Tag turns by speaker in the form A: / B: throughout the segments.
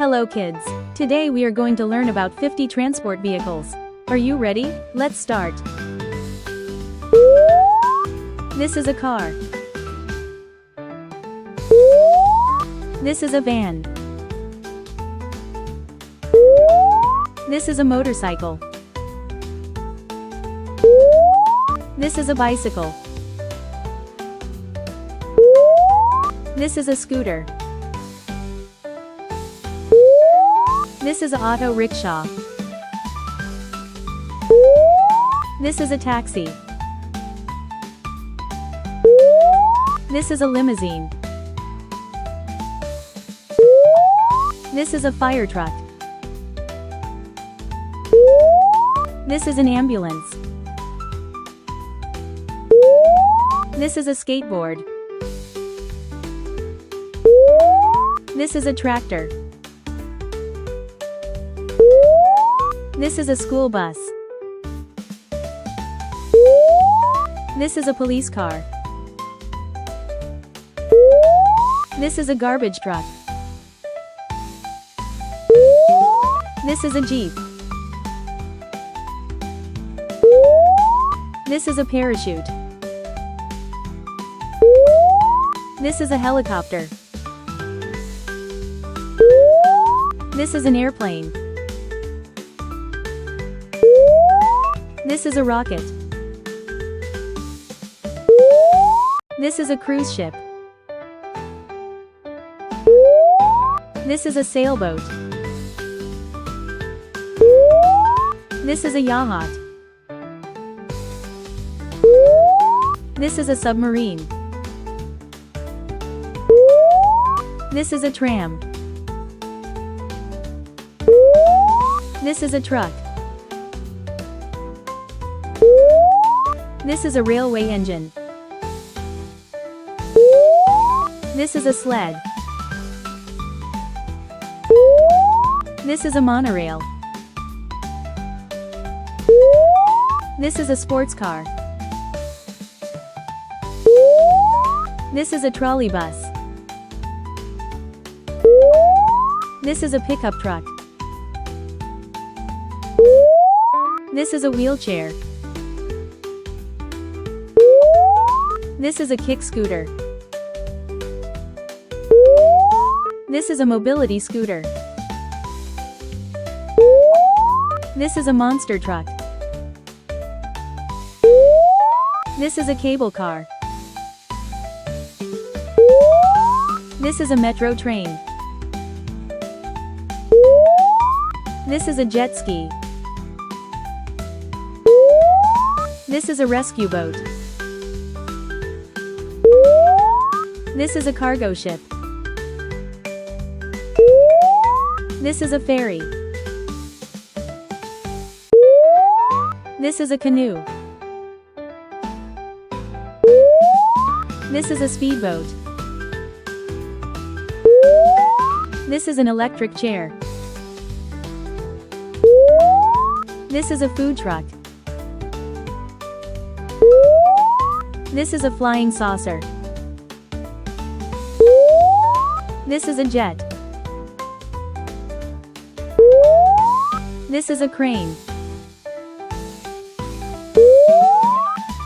A: Hello kids. Today we are going to learn about 50 transport vehicles. Are you ready? Let's start. This is a car. This is a van. This is a motorcycle. This is a bicycle. This is a scooter. This is an auto rickshaw. This is a taxi. This is a limousine. This is a fire truck. This is an ambulance. This is a skateboard. This is a tractor. This is a school bus. This is a police car. This is a garbage truck. This is a Jeep. This is a parachute. This is a helicopter. This is an airplane. This is a rocket. This is a cruise ship. This is a sailboat. This is a yacht. This is a submarine. This is a tram. This is a truck. This is a railway engine. This is a sled. This is a monorail. This is a sports car. This is a trolley bus. This is a pickup truck. This is a wheelchair. This is a kick scooter. This is a mobility scooter. This is a monster truck. This is a cable car. This is a metro train. This is a jet ski. This is a rescue boat. This is a cargo ship. This is a ferry. This is a canoe. This is a speedboat. This is an electric chair. This is a food truck. This is a flying saucer. This is a jet. This is a crane.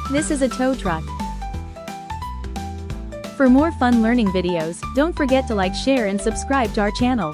A: This is a tow truck. For more fun learning videos, don't forget to like, share and subscribe to our channel.